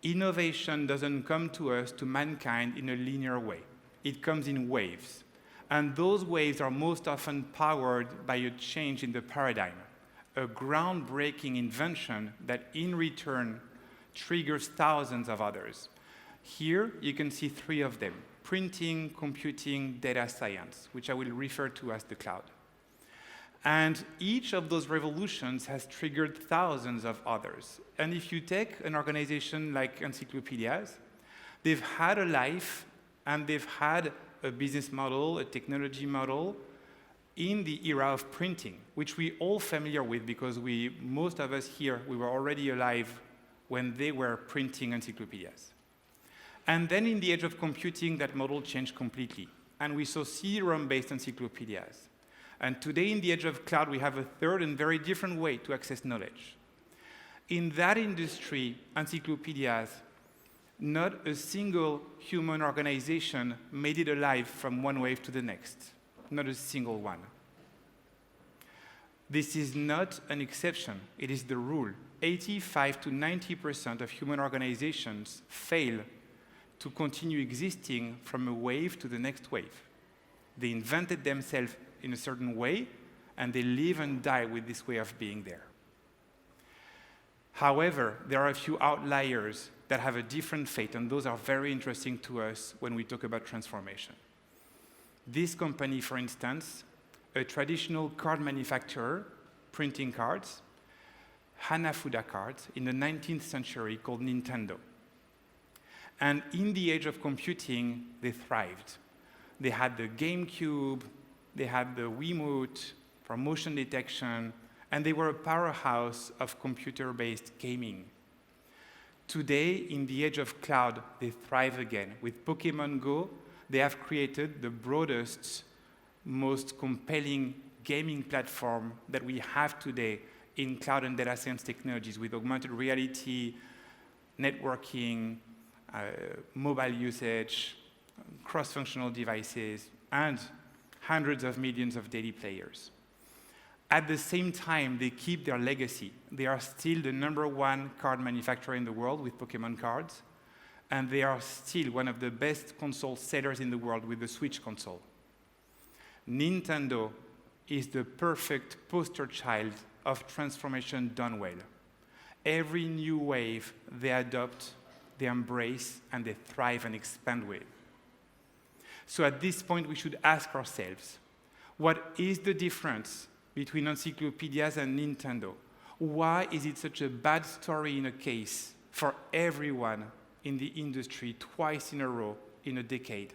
Innovation doesn't come to us, to mankind, in a linear way. It comes in waves. And those waves are most often powered by a change in the paradigm, a groundbreaking invention that in return triggers thousands of others. Here you can see 3 of them: printing, computing, data science, which I will refer to as the cloud. And each of those revolutions has triggered thousands of others. And if you take an organization like Encyclopedias, they've had a life and they've had a business model, a technology model in the era of printing, which we all familiar with because most of us here, we were already alive when they were printing encyclopedias. And then in the age of computing, that model changed completely. And we saw CD-ROM-based encyclopedias. And today, in the age of cloud, we have a third and very different way to access knowledge. In that industry, encyclopedias, not a single human organization made it alive from one wave to the next. Not a single one. This is not an exception. It is the rule. 85 to 90% of human organizations fail to continue existing from a wave to the next wave. They invented themselves in a certain way, and they live and die with this way of being there. However, there are a few outliers that have a different fate, and those are very interesting to us when we talk about transformation. This company, for instance, a traditional card manufacturer, printing cards, Hanafuda cards, in the 19th century called Nintendo. And in the age of computing, they thrived. They had the GameCube, they had the Wiimote for motion detection, and they were a powerhouse of computer-based gaming. Today, in the age of cloud, they thrive again. With Pokemon Go, they have created the broadest, most compelling gaming platform that we have today in cloud and data science technologies with augmented reality, networking, mobile usage, cross-functional devices, and hundreds of millions of daily players. At the same time, they keep their legacy. They are still the #1 card manufacturer in the world with Pokemon cards, and they are still one of the best console sellers in the world with the Switch console. Nintendo is the perfect poster child of transformation done well. Every new wave they adopt, they embrace, and they thrive and expand with. So at this point, we should ask ourselves, what is the difference between encyclopedias and Nintendo? Why is it such a bad story in a case for everyone in the industry twice in a row in a decade,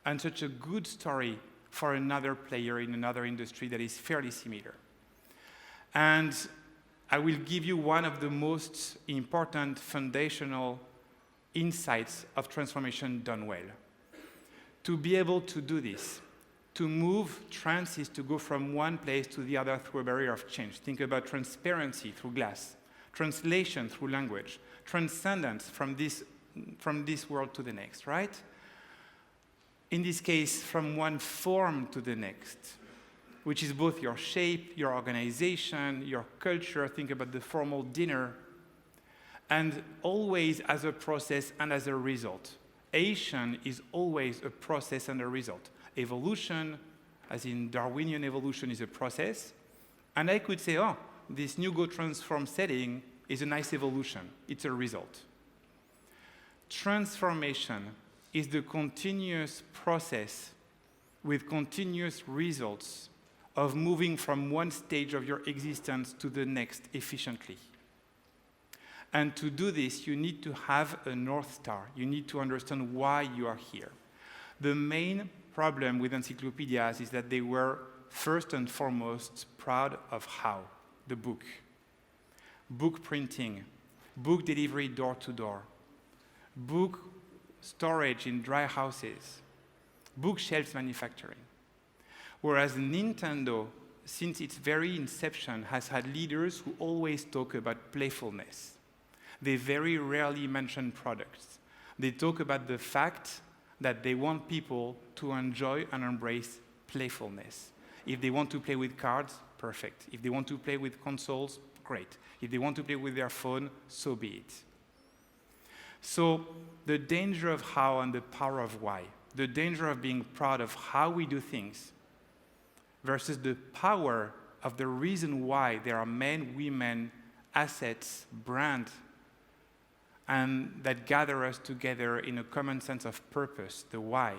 and such a good story for another player in another industry that is fairly similar? And I will give you one of the most important foundational insights of transformation done well. To be able to do this, to move trends is to go from one place to the other through a barrier of change. Think about transparency through glass, translation through language, transcendence from this world to the next, right? In this case, from one form to the next, which is both your shape, your organization, your culture. Think about the formal dinner, and always as a process and as a result. Asian is always a process and a result. Evolution, as in Darwinian evolution, is a process. And I could say, oh, this new go transform setting is a nice evolution. It's a result. Transformation is the continuous process with continuous results of moving from one stage of your existence to the next efficiently. And to do this, you need to have a North Star. You need to understand why you are here. The main problem with encyclopedias is that they were first and foremost proud of how, the book. Book printing, book delivery door to door, book storage in dry houses, bookshelves manufacturing. Whereas Nintendo, since its very inception, has had leaders who always talk about playfulness. They very rarely mention products. They talk about the fact that they want people to enjoy and embrace playfulness. If they want to play with cards, perfect. If they want to play with consoles, great. If they want to play with their phone, so be it. So the danger of how and the power of why, the danger of being proud of how we do things versus the power of the reason why there are men, women, assets, brand, and that gather us together in a common sense of purpose, the why.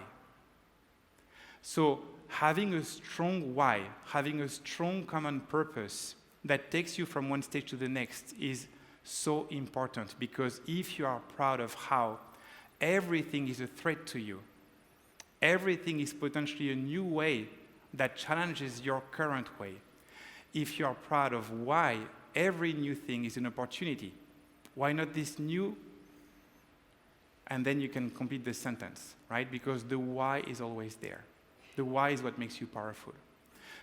So having a strong why, having a strong common purpose that takes you from one stage to the next is so important, because if you are proud of how, everything is a threat to you. Everything is potentially a new way that challenges your current way. If you are proud of why, every new thing is an opportunity. Why not this new? And then you can complete the sentence, right? Because the why is always there. The why is what makes you powerful.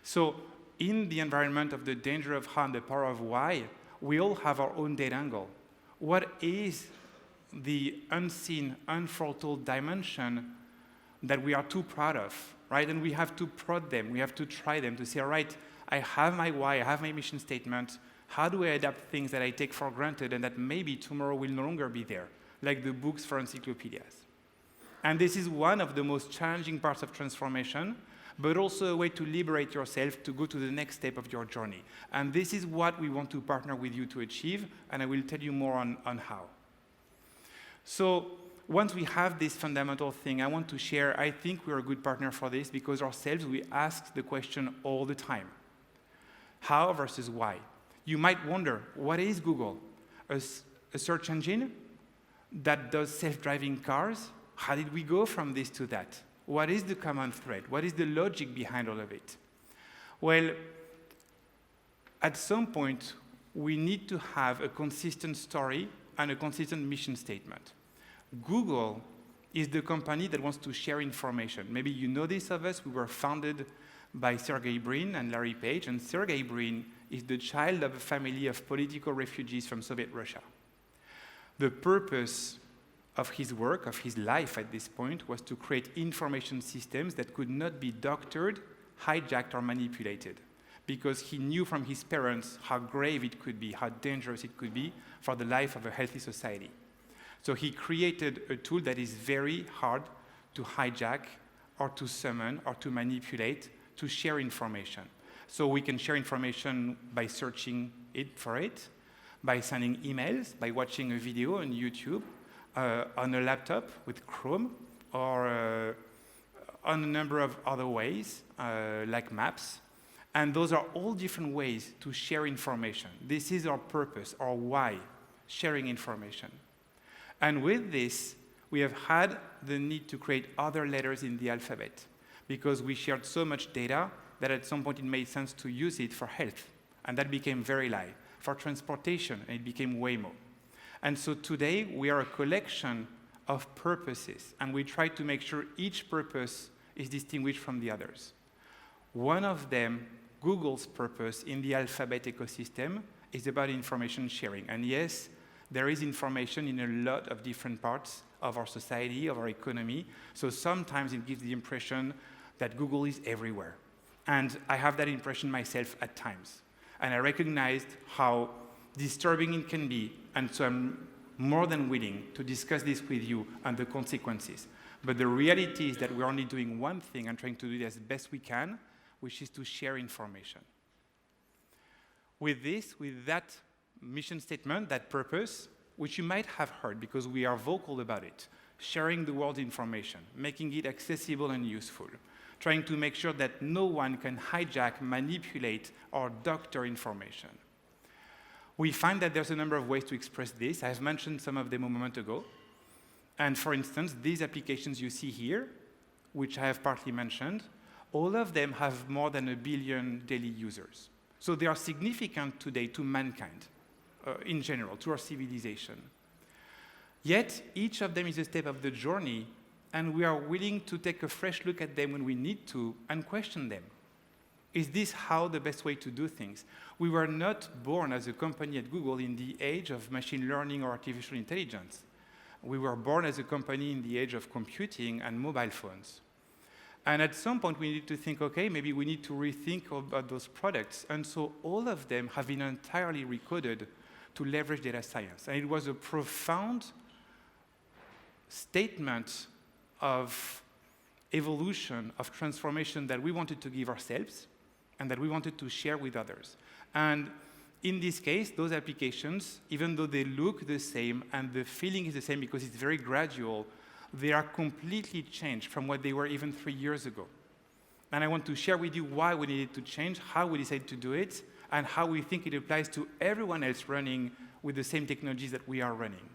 So in the environment of the danger of how and the power of why, we all have our own data angle. What is the unseen, unforetold dimension that we are too proud of, right? And we have to prod them. We have to try them to say, all right, I have my why, I have my mission statement. How do I adapt things that I take for granted and that maybe tomorrow will no longer be there, like the books for encyclopedias? And this is one of the most challenging parts of transformation, but also a way to liberate yourself to go to the next step of your journey. And this is what we want to partner with you to achieve, and I will tell you more on how. So once we have this fundamental thing, I want to share, I think we're a good partner for this because ourselves, we ask the question all the time. How versus why? You might wonder, what is Google? A search engine that does self-driving cars? How did we go from this to that? What is the common thread? What is the logic behind all of it? Well, at some point, we need to have a consistent story and a consistent mission statement. Google is the company that wants to share information. Maybe you know this of us. We were founded by Sergey Brin and Larry Page, and Sergey Brin is the child of a family of political refugees from Soviet Russia. The purpose of his work, of his life at this point, was to create information systems that could not be doctored, hijacked, or manipulated, because he knew from his parents how grave it could be, how dangerous it could be for the life of a healthy society. So he created a tool that is very hard to hijack or to summon or to manipulate to share information. So we can share information by searching for it, by sending emails, by watching a video on YouTube, on a laptop with Chrome, or on a number of other ways, like maps. And those are all different ways to share information. This is our purpose, our why, sharing information. And with this, we have had the need to create other letters in the alphabet, because we shared so much data that at some point it made sense to use it for health. And that became Verily. For transportation, and it became Waymo. And so today, we are a collection of purposes, and we try to make sure each purpose is distinguished from the others. One of them, Google's purpose in the Alphabet ecosystem, is about information sharing. And yes, there is information in a lot of different parts of our society, of our economy. So sometimes it gives the impression that Google is everywhere. And I have that impression myself at times. And I recognized how disturbing it can be, and so I'm more than willing to discuss this with you and the consequences. But the reality is that we're only doing one thing and trying to do it as best we can, which is to share information. With that mission statement, that purpose, which you might have heard because we are vocal about it, sharing the world's information, making it accessible and useful, trying to make sure that no one can hijack, manipulate, or doctor information. We find that there's a number of ways to express this. I've mentioned some of them a moment ago. And for instance, these applications you see here, which I have partly mentioned, all of them have more than 1 billion daily users. So they are significant today to mankind, in general, to our civilization. Yet, each of them is a step of the journey, and we are willing to take a fresh look at them when we need to and question them. Is this how the best way to do things? We were not born as a company at Google in the age of machine learning or artificial intelligence. We were born as a company in the age of computing and mobile phones. And at some point, we need to think, okay, maybe we need to rethink about those products. And so all of them have been entirely recoded to leverage data science. And it was a profound statement of evolution, of transformation that we wanted to give ourselves and that we wanted to share with others. And in this case, those applications, even though they look the same and the feeling is the same because it's very gradual, they are completely changed from what they were even 3 years ago. And I want to share with you why we needed to change, how we decided to do it, and how we think it applies to everyone else running with the same technologies that we are running.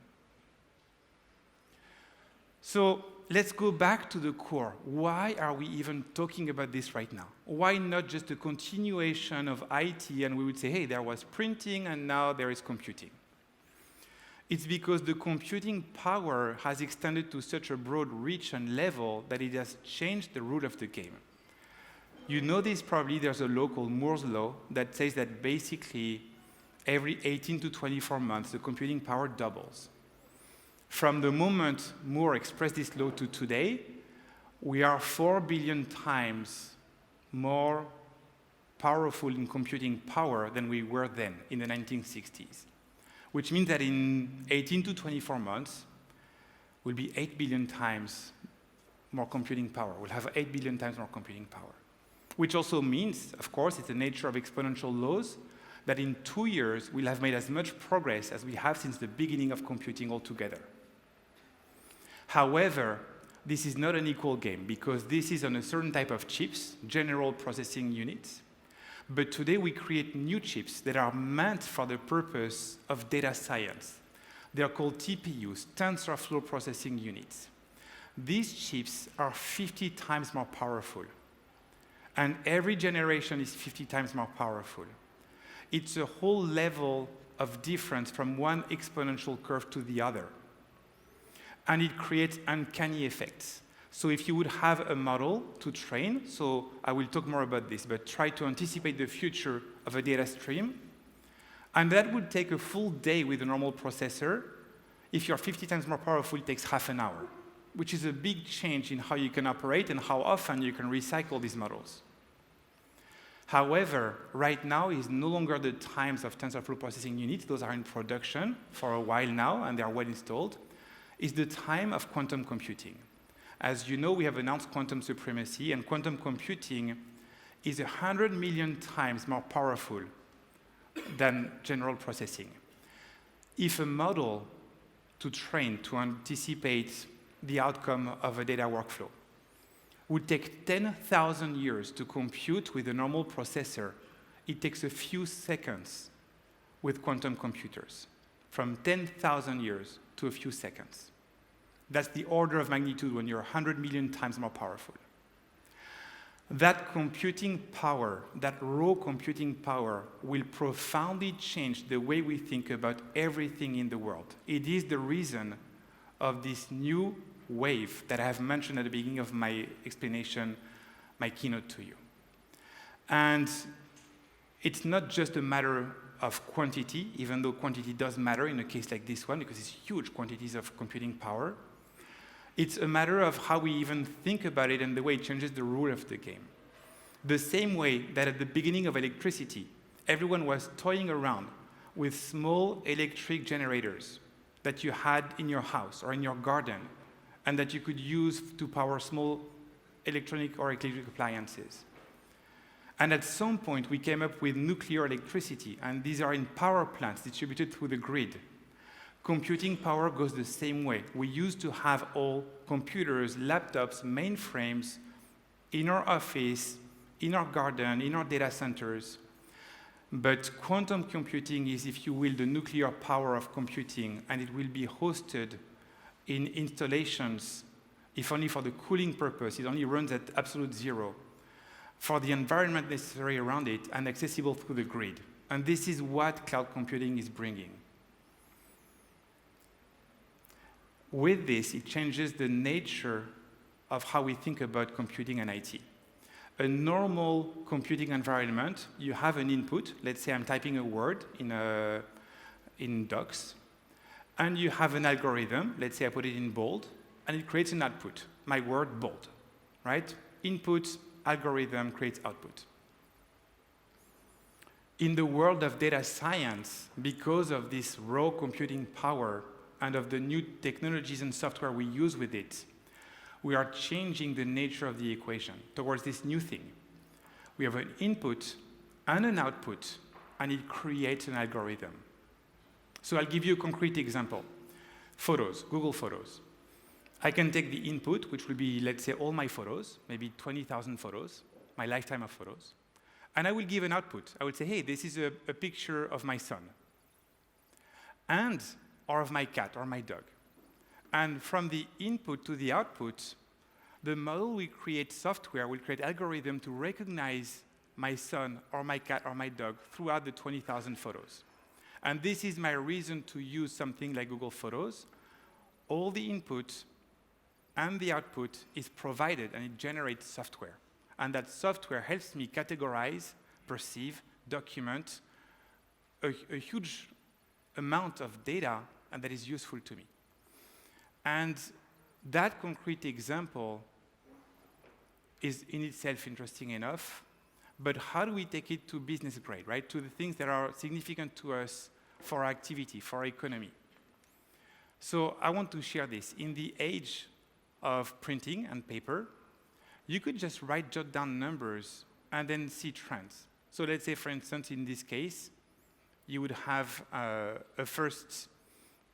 So let's go back to the core. Why are we even talking about this right now? Why not just a continuation of IT and we would say, hey, there was printing and now there is computing? It's because the computing power has extended to such a broad reach and level that it has changed the rule of the game. You know this probably, there's a law called Moore's Law that says that basically every 18 to 24 months, the computing power doubles. From the moment Moore expressed this law to today, we are 4 billion times more powerful in computing power than we were then in the 1960s. Which means that in 18 to 24 months, we'll be 8 billion times more computing power. We'll have 8 billion times more computing power. Which also means, of course, it's the nature of exponential laws, that in 2 years, we'll have made as much progress as we have since the beginning of computing altogether. However, this is not an equal game, because this is on a certain type of chips, general processing units. But today, we create new chips that are meant for the purpose of data science. They are called TPUs, TensorFlow Processing Units. These chips are 50 times more powerful. And every generation is 50 times more powerful. It's a whole level of difference from one exponential curve to the other. And it creates uncanny effects. So if you would have a model to train, so I will talk more about this, but try to anticipate the future of a data stream, and that would take a full day with a normal processor. If you're 50 times more powerful, it takes half an hour, which is a big change in how you can operate and how often you can recycle these models. However, right now is no longer the times of TensorFlow processing units. Those are in production for a while now, and they are well installed. It's the time of quantum computing. As you know, we have announced quantum supremacy, and quantum computing is 100 million times more powerful than general processing. If a model to train to anticipate the outcome of a data workflow would take 10,000 years to compute with a normal processor, it takes a few seconds with quantum computers, from 10,000 years to a few seconds. That's the order of magnitude when you're 100 million times more powerful. That computing power, that raw computing power, will profoundly change the way we think about everything in the world. It is the reason of this new wave that I have mentioned at the beginning of my explanation, my keynote to you. And it's not just a matter of quantity, even though quantity does matter in a case like this one, because it's huge quantities of computing power. It's a matter of how we even think about it and the way it changes the rule of the game. The same way that at the beginning of electricity, everyone was toying around with small electric generators that you had in your house or in your garden, and that you could use to power small electronic or electric appliances. And at some point, we came up with nuclear electricity, and these are in power plants distributed through the grid. Computing power goes the same way. We used to have all computers, laptops, mainframes in our office, in our garden, in our data centers. But quantum computing is, if you will, the nuclear power of computing, and it will be hosted in installations, if only for the cooling purpose. It only runs at absolute zero, for the environment necessary around it, and accessible through the grid. And this is what cloud computing is bringing. With this, it changes the nature of how we think about computing and IT. A normal computing environment, you have an input. Let's say I'm typing a word in Docs, and you have an algorithm. Let's say I put it in bold, and it creates an output. My word, bold, right? Input, algorithm creates output. In the world of data science, because of this raw computing power and of the new technologies and software we use with it, we are changing the nature of the equation towards this new thing. We have an input and an output, and it creates an algorithm. So I'll give you a concrete example. Photos, Google Photos. I can take the input, which will be, let's say, all my photos, maybe 20,000 photos, my lifetime of photos, and I will give an output. I would say, hey, this is a picture of my son, or of my cat or my dog. And from the input to the output, the model will create software, will create algorithm to recognize my son or my cat or my dog throughout the 20,000 photos. And this is my reason to use something like Google Photos. All the input and the output is provided, and it generates software. And that software helps me categorize, perceive, document a huge amount of data, and that is useful to me. And that concrete example is in itself interesting enough, but how do we take it to business grade, right? To the things that are significant to us for our activity, for our economy. So I want to share this. In the age of printing and paper, you could just jot down numbers and then see trends. So let's say, for instance, in this case, you would have a first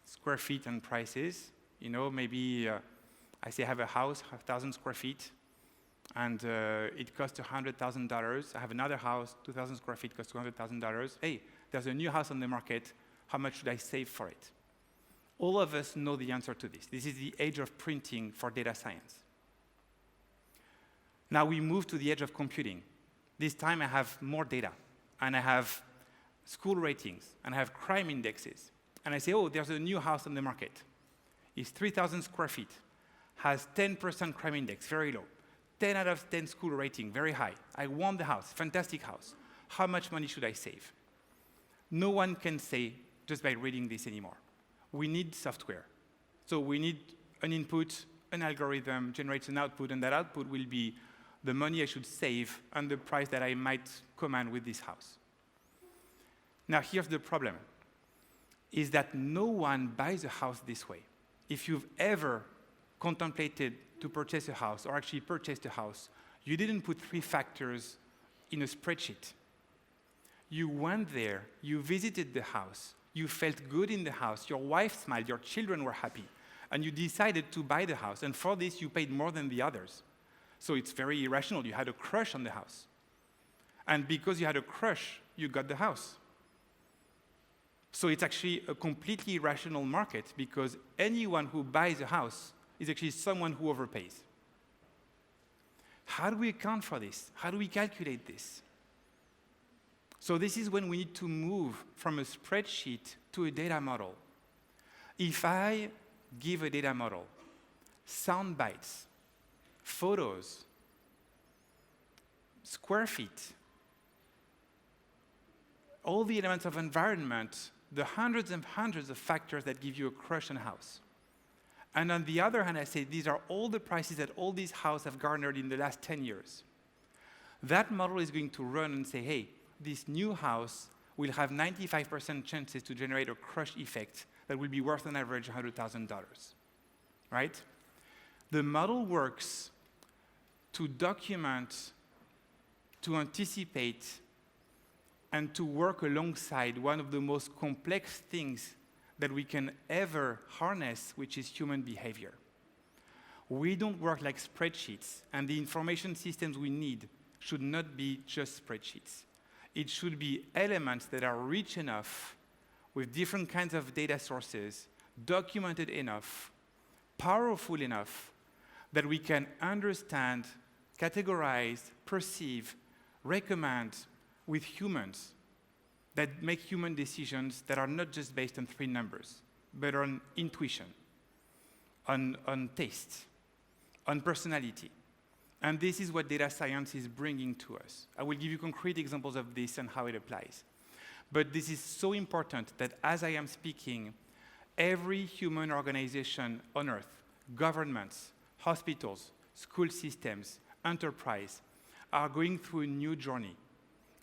square feet and prices. You know, maybe I say I have a house, 1,000 square feet, and it costs $100,000. I have another house, 2,000 square feet, costs $200,000. Hey, there's a new house on the market. How much should I save for it? All of us know the answer to this. This is the age of printing for data science. Now we move to the age of computing. This time I have more data, and I have school ratings, and I have crime indexes. And I say, oh, there's a new house on the market. It's 3,000 square feet, has 10% crime index, very low. 10 out of 10 school rating, very high. I want the house, fantastic house. How much money should I save? No one can say just by reading this anymore. We need software. So we need an input, an algorithm generates an output, and that output will be the money I should save and the price that I might command with this house. Now here's the problem, is that no one buys a house this way. If you've ever contemplated to purchase a house, or actually purchased a house, you didn't put 3 factors in a spreadsheet. You went there, you visited the house, you felt good in the house, your wife smiled, your children were happy, and you decided to buy the house, and for this you paid more than the others. So it's very irrational. You had a crush on the house. And because you had a crush, you got the house. So it's actually a completely irrational market, because anyone who buys a house is actually someone who overpays. How do we account for this? How do we calculate this? So this is when we need to move from a spreadsheet to a data model. If I give a data model sound bites, photos, square feet, all the elements of environment, the hundreds and hundreds of factors that give you a crush on a house. And on the other hand, I say these are all the prices that all these houses have garnered in the last 10 years. That model is going to run and say, hey, this new house will have 95% chances to generate a crush effect that will be worth on average $100,000, right? The model works to document, to anticipate, and to work alongside one of the most complex things that we can ever harness, which is human behavior. We don't work like spreadsheets, and the information systems we need should not be just spreadsheets. It should be elements that are rich enough, with different kinds of data sources, documented enough, powerful enough, that we can understand, categorize, perceive, recommend with humans, that make human decisions that are not just based on 3 numbers, but on intuition, on taste, on personality. And this is what data science is bringing to us. I will give you concrete examples of this and how it applies. But this is so important that as I am speaking, every human organization on Earth, governments, hospitals, school systems, enterprise, are going through a new journey,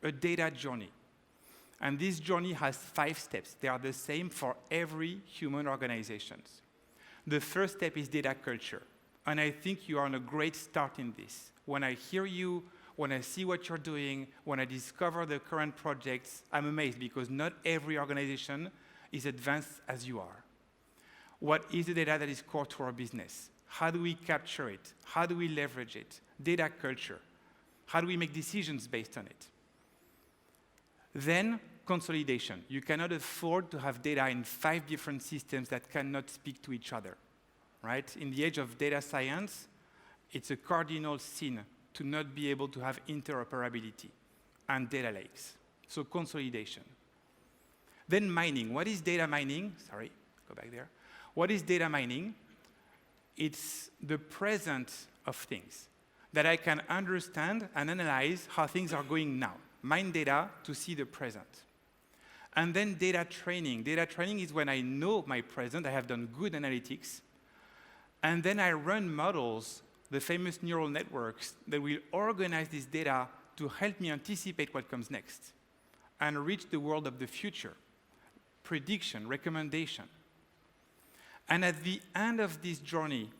a data journey. And this journey has 5 steps. They are the same for every human organization. The first step is data culture. And I think you are on a great start in this. When I hear you, when I see what you're doing, when I discover the current projects, I'm amazed because not every organization is advanced as you are. What is the data that is core to our business? How do we capture it? How do we leverage it? Data culture. How do we make decisions based on it? Then, consolidation. You cannot afford to have data in 5 different systems that cannot speak to each other, right? In the age of data science, it's a cardinal sin to not be able to have interoperability and data lakes. So consolidation. Then mining. What is data mining? Sorry, go back there. What is data mining? It's the present of things that I can understand and analyze how things are going now. Mine data to see the present. And then data training. Data training is when I know my present, I have done good analytics, and then I run models, the famous neural networks, that will organize this data to help me anticipate what comes next and reach the world of the future. Prediction, recommendation. And at the end of this journey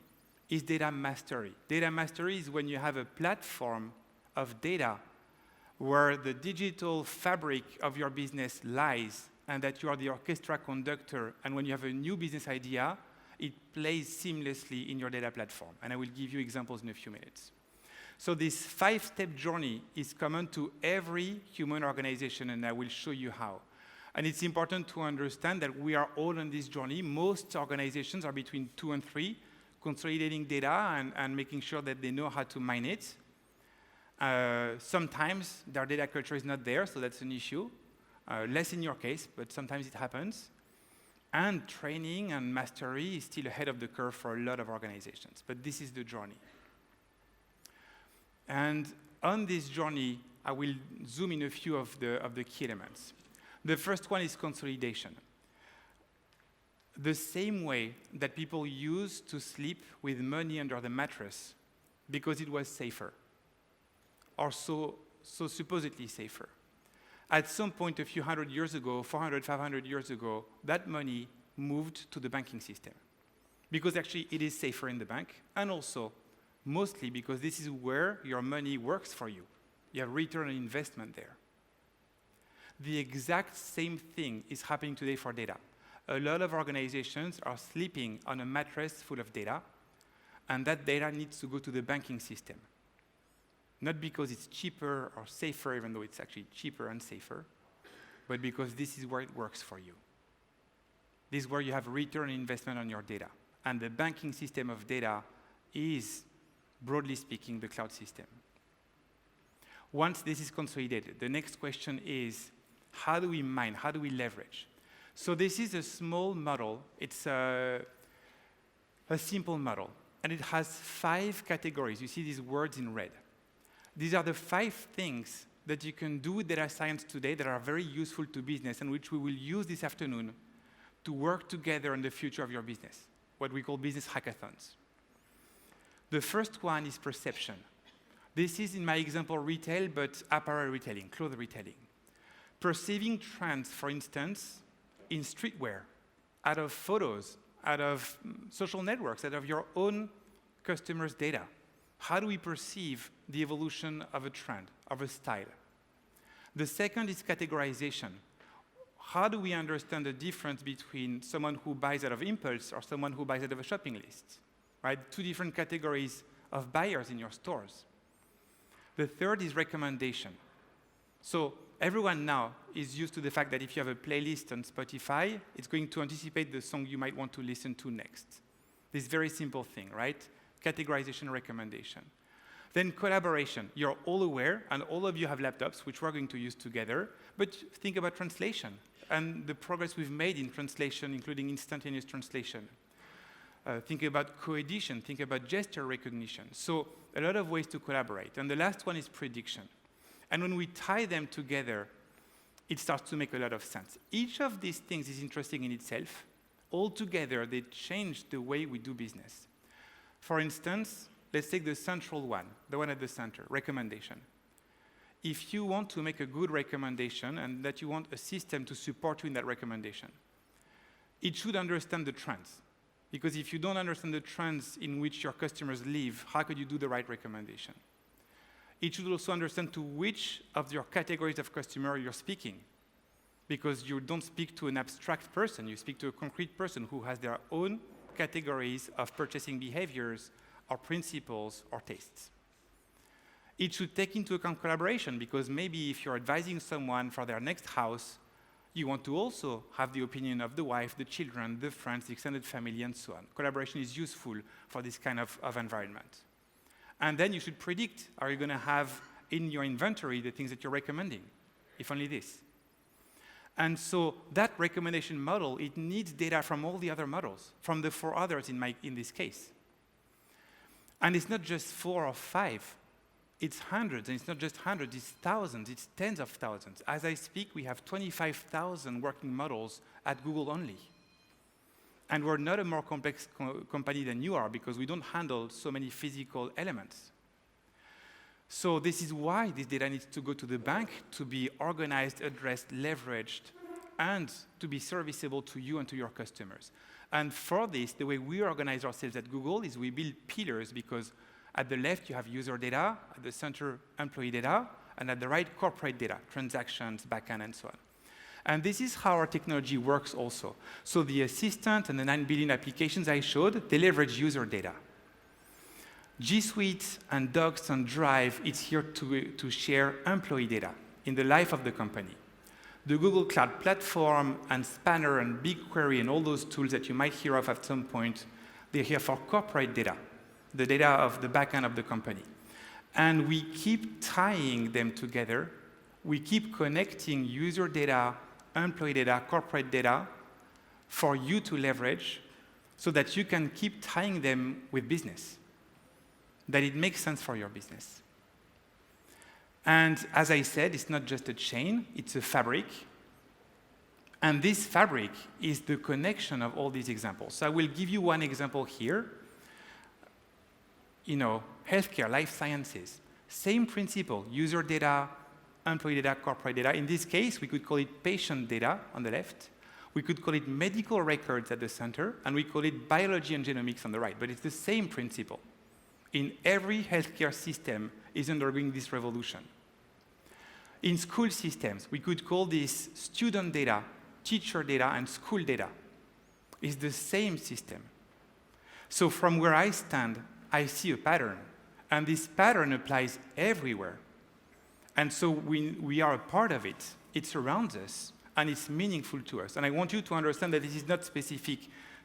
is data mastery. Data mastery is when you have a platform of data where the digital fabric of your business lies and that you are the orchestra conductor, and when you have a new business idea, it plays seamlessly in your data platform. And I will give you examples in a few minutes. So this 5-step journey is common to every human organization, and I will show you how. And it's important to understand that we are all on this journey. Most organizations are between 2 and 3, consolidating data and making sure that they know how to mine it. Sometimes their data culture is not there, so that's an issue. Less in your case, but sometimes it happens. And training and mastery is still ahead of the curve for a lot of organizations. But this is the journey. And on this journey, I will zoom in a few of the key elements. The first one is consolidation. The same way that people used to sleep with money under the mattress because it was safer, or so supposedly safer. At some point a few hundred years ago, 400, 500 years ago, that money moved to the banking system because actually it is safer in the bank, and also mostly because this is where your money works for you. You have return on investment there. The exact same thing is happening today for data. A lot of organizations are sleeping on a mattress full of data, and that data needs to go to the banking system. Not because it's cheaper or safer, even though it's actually cheaper and safer, but because this is where it works for you. This is where you have return on investment on your data. And the banking system of data is, broadly speaking, the cloud system. Once this is consolidated, the next question is, how do we mine? How do we leverage? So this is a small model. It's a simple model. And it has 5 categories. You see these words in red. These are the 5 things that you can do with data science today that are very useful to business and which we will use this afternoon to work together on the future of your business, what we call business hackathons. The first one is perception. This is, in my example, retail, but apparel retailing, clothes retailing. Perceiving trends, for instance, in streetwear, out of photos, out of social networks, out of your own customers' data. How do we perceive the evolution of a trend, of a style? The second is categorization. How do we understand the difference between someone who buys out of impulse or someone who buys out of a shopping list? Right? 2 different categories of buyers in your stores. The third is recommendation. So everyone now is used to the fact that if you have a playlist on Spotify, it's going to anticipate the song you might want to listen to next. This very simple thing, right? Categorization, recommendation. Then collaboration. You're all aware, and all of you have laptops, which we're going to use together, but think about translation and the progress we've made in translation, including instantaneous translation. Think about co-edition, think about gesture recognition. So a lot of ways to collaborate. And the last one is prediction. And when we tie them together, it starts to make a lot of sense. Each of these things is interesting in itself. All together, they change the way we do business. For instance, let's take the central one, the one at the center, recommendation. if you want to make a good recommendation and that you want a system to support you in that recommendation, it should understand the trends. Because if you don't understand the trends in which your customers live, how could you do the right recommendation? It should also understand to which of your categories of customer you're speaking. Because you don't speak to an abstract person, you speak to a concrete person who has their own categories of purchasing behaviors or principles or tastes. It should take into account collaboration, because maybe if you're advising someone for their next house, you want to also have the opinion of the wife, the children, the friends, the extended family, and so on. Collaboration is useful for this kind of environment. And then you should predict, are you going to have in your inventory the things that you're recommending, if only this. And so that recommendation model, it needs data from all the other models, from the 4 others in this case. And it's not just 4 or 5. It's hundreds, and it's not just hundreds, it's thousands, it's tens of thousands. As I speak, we have 25,000 working models at Google only. And we're not a more complex company than you are, because we don't handle so many physical elements. So this is why this data needs to go to the bank to be organized, addressed, leveraged, and to be serviceable to you and to your customers. And for this, the way we organize ourselves at Google is we build pillars, because at the left, you have user data, at the center, employee data, and at the right, corporate data, transactions, backend, and so on. And this is how our technology works also. So the assistant and the 9 billion applications I showed, they leverage user data. G Suite and Docs and Drive, it's here to share employee data in the life of the company. The Google Cloud Platform and Spanner and BigQuery and all those tools that you might hear of at some point, they're here for corporate data, the data of the backend of the company. And we keep tying them together. We keep connecting user data, employee data, corporate data for you to leverage so that you can keep tying them with business, that it makes sense for your business. And as I said, it's not just a chain, it's a fabric. And this fabric is the connection of all these examples. So I will give you one example here. Healthcare, life sciences, same principle, user data, employee data, corporate data. In this case, we could call it patient data on the left. We could call it medical records at the center, and we call it biology and genomics on the right. But it's the same principle. In every healthcare system is undergoing this revolution. In school systems, we could call this student data, teacher data, and school data. It's the same system. So from where I stand, I see a pattern, and this pattern applies everywhere. And so we are a part of it. It surrounds us, and it's meaningful to us. And I want you to understand that this is not specific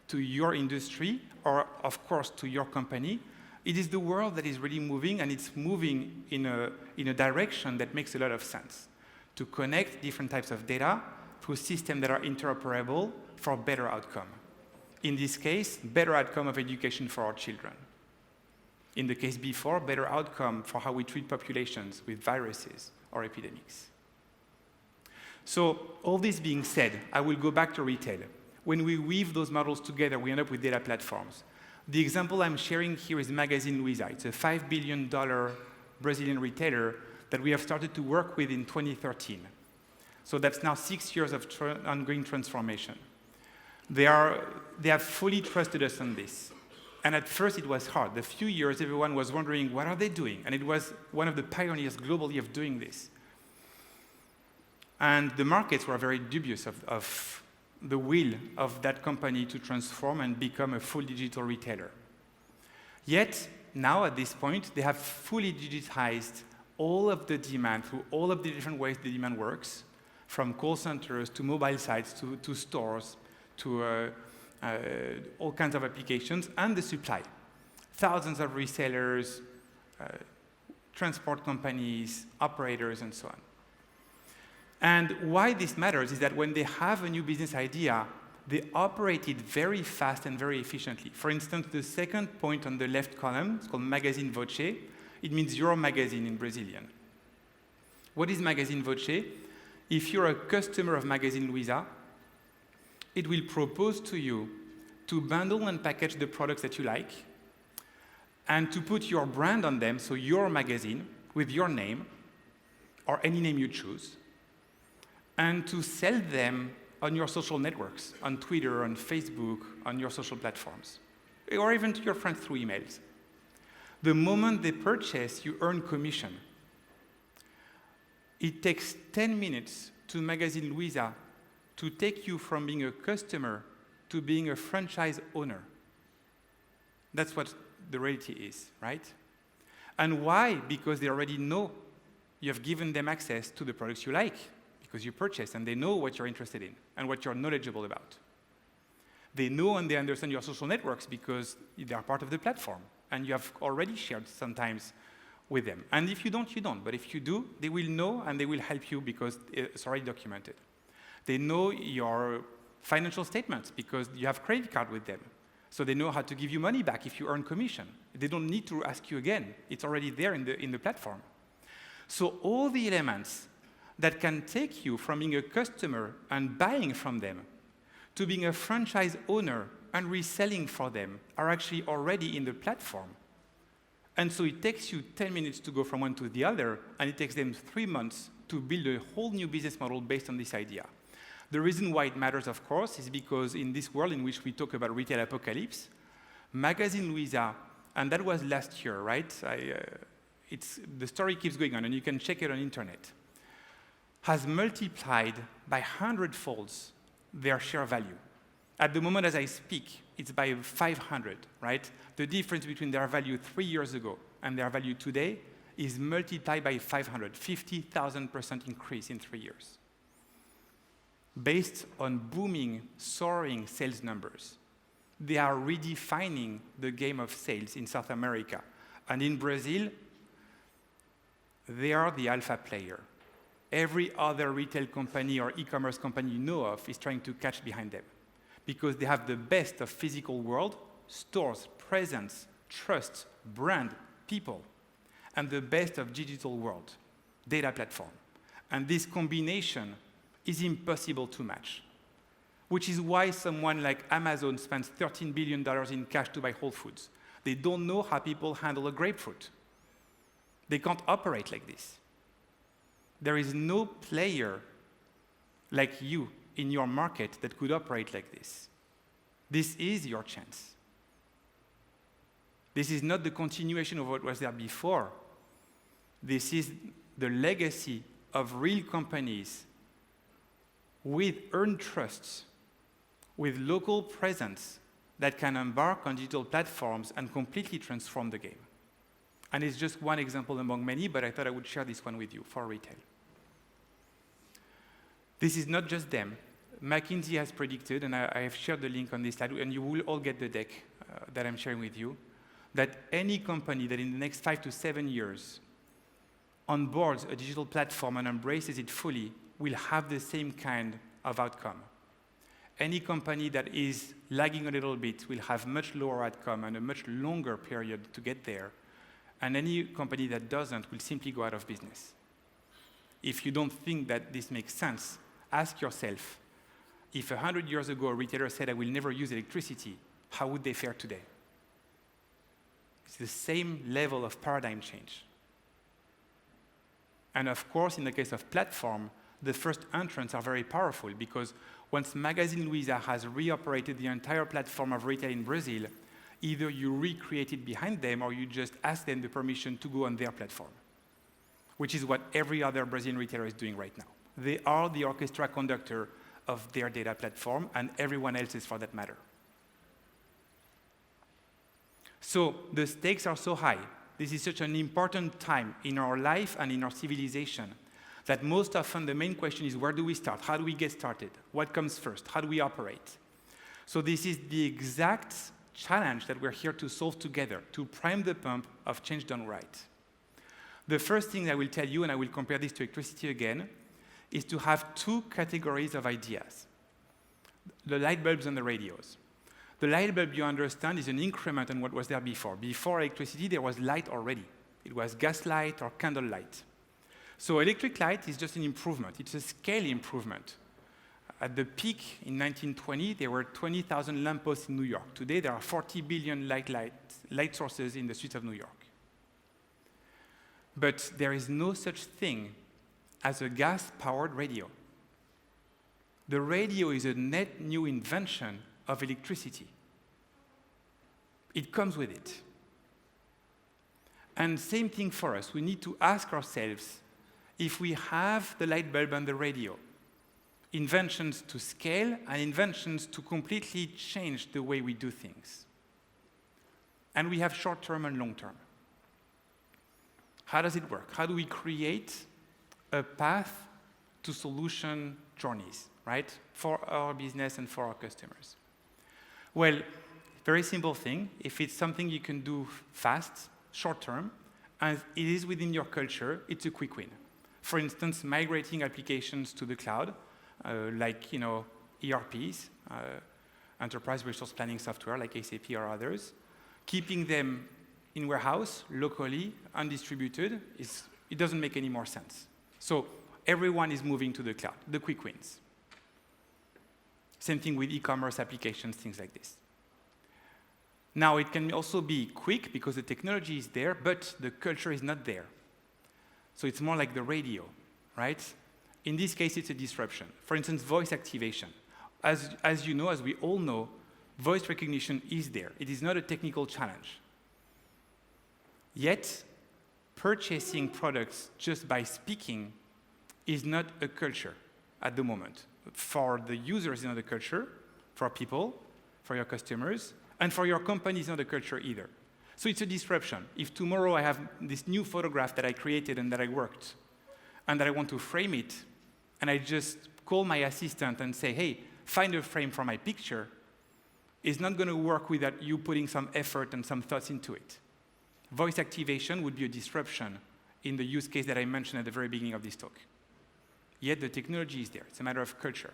to your industry or, of course, to your company. It is the world that is really moving, and it's moving in a direction that makes a lot of sense, to connect different types of data through systems that are interoperable for better outcome. In this case, better outcome of education for our children. In the case before, better outcome for how we treat populations with viruses or epidemics. So all this being said, I will go back to retail. When we weave those models together, we end up with data platforms. The example I'm sharing here is Magazine Luiza. It's a $5 billion Brazilian retailer that we have started to work with in 2013. So that's now 6 years of ongoing transformation. They have fully trusted us on this. And at first, it was hard. The few years, everyone was wondering, what are they doing? And it was one of the pioneers globally of doing this. And the markets were very dubious of the will of that company to transform and become a full digital retailer. Yet, now at this point, they have fully digitized all of the demand through all of the different ways the demand works, from call centers to mobile sites to stores to all kinds of applications, and the supply. Thousands of resellers, transport companies, operators, and so on. And why this matters is that when they have a new business idea, they operate it very fast and very efficiently. For instance, the second point on the left column is called Magazine Voce. It means your magazine in Brazilian. What is Magazine Voce? If you're a customer of Magazine Luiza, it will propose to you to bundle and package the products that you like and to put your brand on them, so your magazine with your name, or any name you choose, and to sell them on your social networks, on Twitter, on Facebook, on your social platforms, or even to your friends through emails. The moment they purchase, you earn commission. It takes 10 minutes to Magazine Luiza to take you from being a customer to being a franchise owner. That's what the reality is, right? And why? Because they already know you have given them access to the products you like, because you purchased, and they know what you're interested in and what you're knowledgeable about. They know and they understand your social networks because they are part of the platform, and you have already shared sometimes with them. And if you don't, you don't. But if you do, they will know and they will help you because it's already documented. They know your financial statements because you have credit card with them. So they know how to give you money back if you earn commission. They don't need to ask you again. It's already there in the platform. So all the elements that can take you from being a customer and buying from them to being a franchise owner and reselling for them are actually already in the platform. And so it takes you 10 minutes to go from one to the other, and it takes them 3 months to build a whole new business model based on this idea. The reason why it matters, of course, is because in this world in which we talk about retail apocalypse, Magazine Luiza, and that was last year, right? The story keeps going on, and you can check it on internet, has multiplied by 100-folds their share value. At the moment as I speak, it's by 500, right? The difference between their value 3 years ago and their value today is multiplied by 500, 50,000% increase in 3 years. Based on booming, soaring sales numbers. They are redefining the game of sales in South America. And in Brazil, they are the alpha player. Every other retail company or e-commerce company you know of is trying to catch behind them because they have the best of physical world, stores, presence, trust, brand, people, and the best of digital world, data platform. And this combination is impossible to match, which is why someone like Amazon spends $13 billion in cash to buy Whole Foods. They don't know how people handle a grapefruit. They can't operate like this. There is no player like you in your market that could operate like this. This is your chance. This is not the continuation of what was there before. This is the legacy of real companies with earned trusts, with local presence that can embark on digital platforms and completely transform the game. And it's just one example among many, but I thought I would share this one with you for retail. This is not just them. McKinsey has predicted, and I have shared the link on this slide, and you will all get the deck that I'm sharing with you, that any company that in the next 5 to 7 years onboards a digital platform and embraces it fully will have the same kind of outcome. Any company that is lagging a little bit will have much lower outcome and a much longer period to get there. And any company that doesn't will simply go out of business. If you don't think that this makes sense, ask yourself, if 100 years ago a retailer said, I will never use electricity, how would they fare today? It's the same level of paradigm change. And of course, in the case of platform, the first entrants are very powerful because once Magazine Luiza has reoperated the entire platform of retail in Brazil, either you recreate it behind them or you just ask them the permission to go on their platform, which is what every other Brazilian retailer is doing right now. They are the orchestra conductor of their data platform and everyone else's for that matter. So the stakes are so high. This is such an important time in our life and in our civilization that most often the main question is, where do we start? How do we get started? What comes first? How do we operate? So this is the exact challenge that we're here to solve together, to prime the pump of change done right. The first thing I will tell you, and I will compare this to electricity again, is to have two categories of ideas. The light bulbs and the radios. The light bulb, you understand, is an increment on what was there before. Before electricity, there was light already. It was gas light or candle light. So electric light is just an improvement. It's a scale improvement. At the peak in 1920, there were 20,000 lampposts in New York. Today, there are 40 billion light sources in the streets of New York. But there is no such thing as a gas-powered radio. The radio is a net new invention of electricity. It comes with it. And same thing for us. We need to ask ourselves if we have the light bulb and the radio, inventions to scale and inventions to completely change the way we do things. And we have short-term and long-term. How does it work? How do we create a path to solution journeys, right, for our business and for our customers? Well, very simple thing. If it's something you can do fast, short-term, and it is within your culture, it's a quick win. For instance, migrating applications to the cloud, like ERPs, enterprise resource planning software like SAP or others, keeping them in warehouse, locally, undistributed, it doesn't make any more sense. So everyone is moving to the cloud, the quick wins. Same thing with e-commerce applications, things like this. Now, it can also be quick because the technology is there, but the culture is not there. So it's more like the radio, right? In this case, it's a disruption. For instance, voice activation. As you know, as we all know, voice recognition is there. It is not a technical challenge. Yet, purchasing products just by speaking is not a culture at the moment. For the users, it's not a culture. For people, for your customers, and for your company, it's not a culture either. So it's a disruption. If tomorrow I have this new photograph that I created and that I worked, and that I want to frame it, and I just call my assistant and say, hey, find a frame for my picture, it's not going to work without you putting some effort and some thoughts into it. Voice activation would be a disruption in the use case that I mentioned at the very beginning of this talk. Yet the technology is there. It's a matter of culture.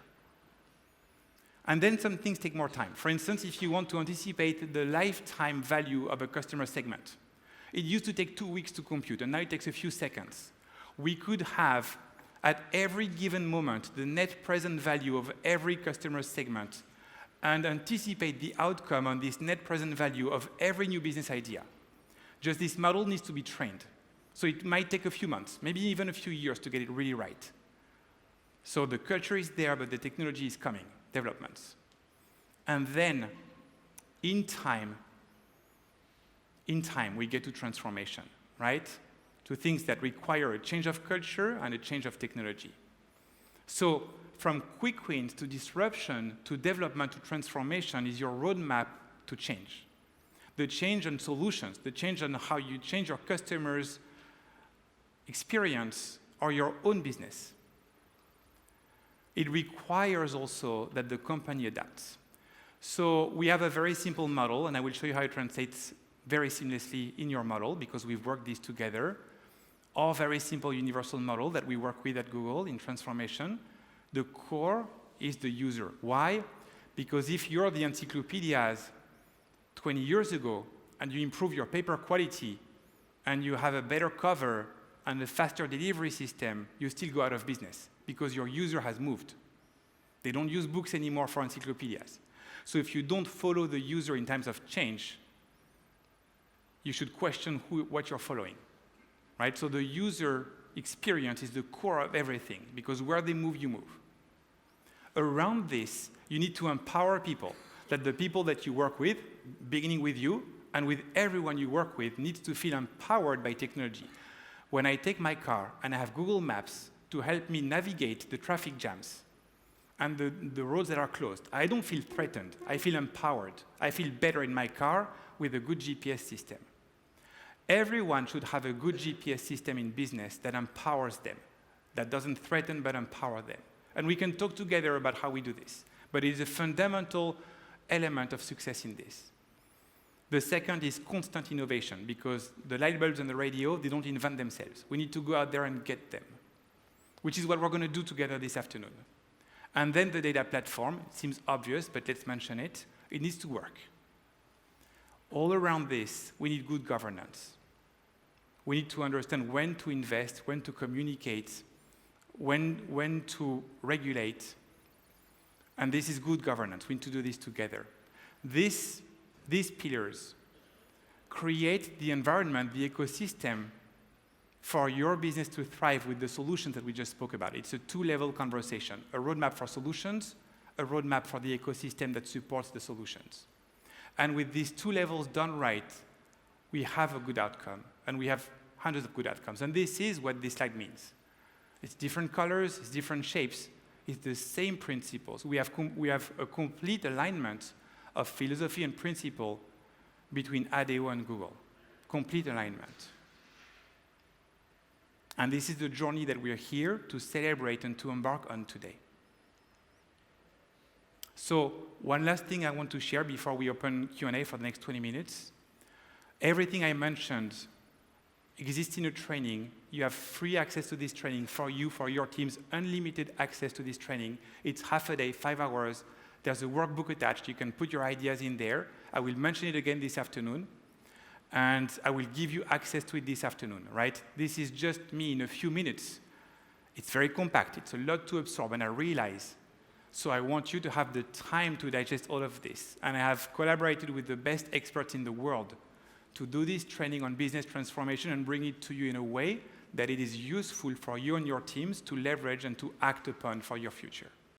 And then some things take more time. For instance, if you want to anticipate the lifetime value of a customer segment, it used to take 2 weeks to compute, and now it takes a few seconds. We could have, at every given moment, the net present value of every customer segment and anticipate the outcome on this net present value of every new business idea. Just this model needs to be trained. So it might take a few months, maybe even a few years to get it really right. So the culture is there, but the technology is coming, developments. And then, in time, we get to transformation, right? To things that require a change of culture and a change of technology. So from quick wins to disruption to development to transformation is your roadmap to change. The change on solutions, the change on how you change your customers' experience or your own business. It requires also that the company adapts. So we have a very simple model, and I will show you how it translates very seamlessly in your model because we've worked this together. Our very simple universal model that we work with at Google in transformation. The core is the user. Why? Because if you're the encyclopedias 20 years ago and you improve your paper quality and you have a better cover and a faster delivery system, you still go out of business because your user has moved. They don't use books anymore for encyclopedias. So if you don't follow the user in times of change, you should question what you're following, right? So the user experience is the core of everything because where they move, you move. Around this, you need to empower people, that the people that you work with, beginning with you, and with everyone you work with, needs to feel empowered by technology. When I take my car and I have Google Maps to help me navigate the traffic jams and the roads that are closed, I don't feel threatened. I feel empowered. I feel better in my car with a good GPS system. Everyone should have a good GPS system in business that empowers them, that doesn't threaten but empower them. And we can talk together about how we do this. But it is a fundamental element of success in this. The second is constant innovation, because the light bulbs and the radio, they don't invent themselves. We need to go out there and get them, which is what we're going to do together this afternoon. And then the data platform, it seems obvious, but let's mention it. It needs to work. All around this, we need good governance. We need to understand when to invest, when to communicate, when to regulate. And this is good governance. We need to do this together. These pillars create the environment, the ecosystem for your business to thrive with the solutions that we just spoke about. It's a two-level conversation, a roadmap for solutions, a roadmap for the ecosystem that supports the solutions. And with these two levels done right, we have a good outcome, and we have hundreds of good outcomes. And this is what this slide means. It's different colors, it's different shapes, it's the same principles. We have a complete alignment of philosophy and principle between ADEO and Google. Complete alignment. And this is the journey that we are here to celebrate and to embark on today. So one last thing I want to share before we open Q&A for the next 20 minutes. Everything I mentioned exists in a training. You have free access to this training for you, for your teams, unlimited access to this training. It's half a day, 5 hours. There's a workbook attached. You can put your ideas in there. I will mention it again this afternoon. And I will give you access to it this afternoon, right? This is just me in a few minutes. It's very compact. It's a lot to absorb, and I realize. So I want you to have the time to digest all of this. And I have collaborated with the best experts in the world to do this training on business transformation and bring it to you in a way that it is useful for you and your teams to leverage and to act upon for your future.